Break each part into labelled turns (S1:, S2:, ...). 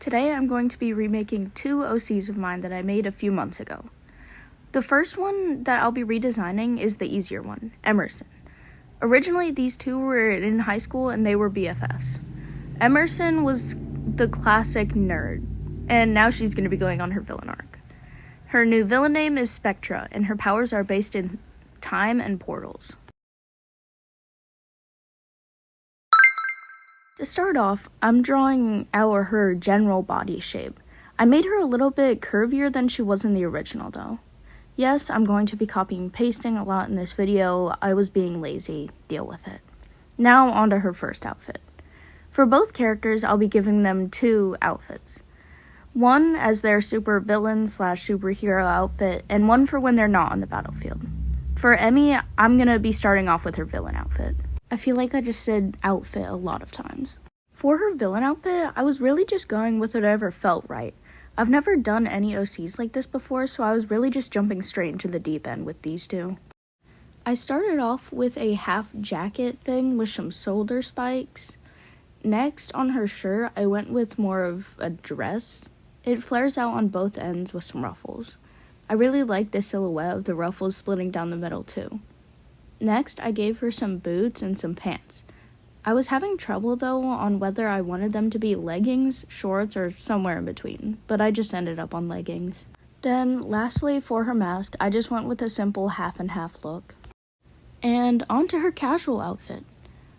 S1: Today I'm going to be remaking two OCs of mine that I made a few months ago. The first one that I'll be redesigning is the easier one, Emerson. Originally, these two were in high school and they were BFFs. Emerson was the classic nerd, and now she's going to be going on her villain arc. Her new villain name is Spectra, and her powers are based in time and portals. To start off, I'm drawing out her general body shape. I made her a little bit curvier than she was in the original though. Yes, I'm going to be copying and pasting a lot in this video. I was being lazy. Deal with it. Now on to her first outfit. For both characters, I'll be giving them two outfits. One as their super villain / superhero outfit, and one for when they're not on the battlefield. For Emmy, I'm gonna be starting off with her villain outfit. I feel like I just said outfit a lot of times. For her villain outfit, I was really just going with whatever felt right. I've never done any OCs like this before, so I was really just jumping straight into the deep end with these two. I started off with a half jacket thing with some shoulder spikes. Next, on her shirt, I went with more of a dress. It flares out on both ends with some ruffles. I really like the silhouette of the ruffles splitting down the middle too. Next, I gave her some boots and some pants. I was having trouble, though, on whether I wanted them to be leggings, shorts, or somewhere in between, but I just ended up on leggings. Then, lastly, for her mask, I just went with a simple half-and-half look. And on to her casual outfit.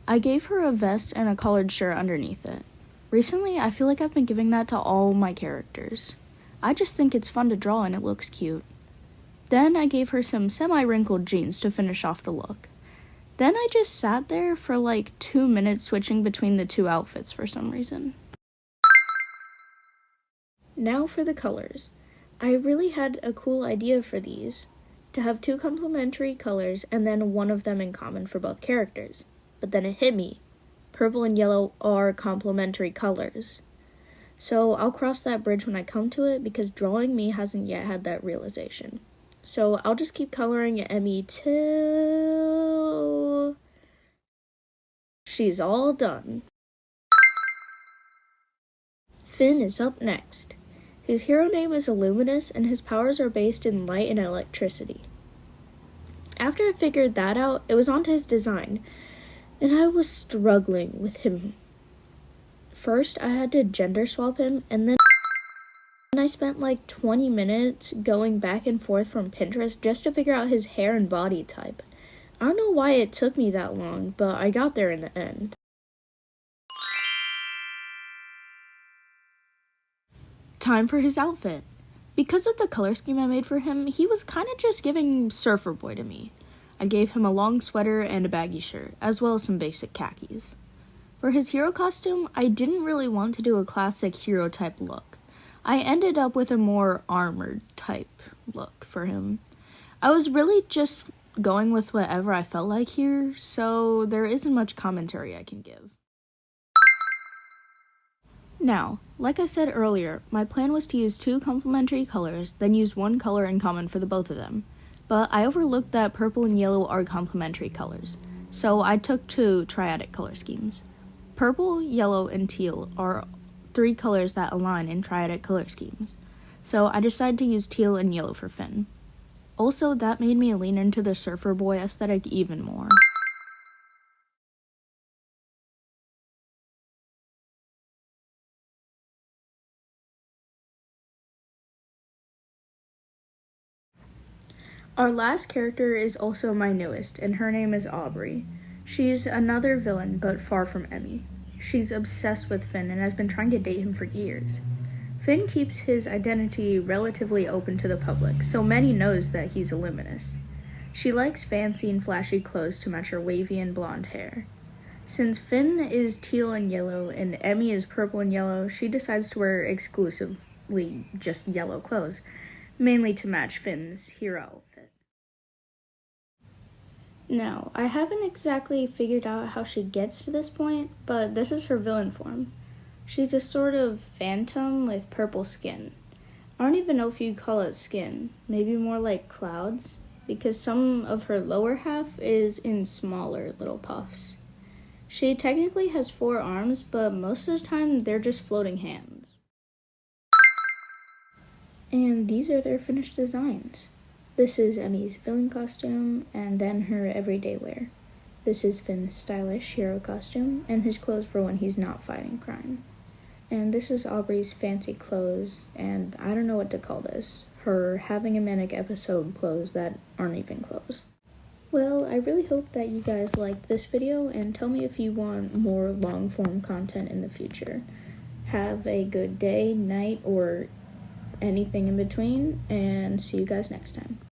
S1: I gave her a vest and a collared shirt underneath it. Recently, I feel like I've been giving that to all my characters. I just think it's fun to draw and it looks cute. Then I gave her some semi-wrinkled jeans to finish off the look. Then I just sat there for like 2 minutes switching between the two outfits for some reason. Now for the colors. I really had a cool idea for these, to have two complementary colors and then one of them in common for both characters. But then it hit me. Purple and yellow are complementary colors. So I'll cross that bridge when I come to it because drawing me hasn't yet had that realization. So I'll just keep coloring Emmy till she's all done. Finn is up next. His hero name is Illuminous and his powers are based in light and electricity. After I figured that out, it was onto his design, and I was struggling with him. First, I had to gender swap him, and then I spent like 20 minutes going back and forth from Pinterest just to figure out his hair and body type. I don't know why it took me that long, but I got there in the end. Time for his outfit. Because of the color scheme I made for him, he was kind of just giving surfer boy to me. I gave him a long sweater and a baggy shirt, as well as some basic khakis. For his hero costume, I didn't really want to do a classic hero type look. I ended up with a more armored type look for him. I was really just going with whatever I felt like here, so there isn't much commentary I can give. Now, like I said earlier, my plan was to use two complementary colors, then use one color in common for the both of them. But I overlooked that purple and yellow are complementary colors, so I took two triadic color schemes. Purple, yellow, and teal are three colors that align in triadic color schemes, so I decided to use teal and yellow for Finn. Also, that made me lean into the surfer boy aesthetic even more. Our last character is also my newest, and her name is Aubrey. She's another villain, but far from Emmy. She's obsessed with Finn and has been trying to date him for years. Finn keeps his identity relatively open to the public, so many knows that he's Illuminous. She likes fancy and flashy clothes to match her wavy and blonde hair. Since Finn is teal and yellow and Emmy is purple and yellow, she decides to wear exclusively just yellow clothes, mainly to match Finn's hero outfit. Now, I haven't exactly figured out how she gets to this point, but this is her villain form. She's a sort of phantom with purple skin. I don't even know if you'd call it skin, maybe more like clouds, because some of her lower half is in smaller little puffs. She technically has 4 arms, but most of the time they're just floating hands. And these are their finished designs. This is Emmy's villain costume, and then her everyday wear. This is Finn's stylish hero costume, and his clothes for when he's not fighting crime. And this is Aubrey's fancy clothes, and I don't know what to call this. Her having a manic episode clothes that aren't even clothes. Well, I really hope that you guys liked this video, and tell me if you want more long-form content in the future. Have a good day, night, or anything in between, and see you guys next time.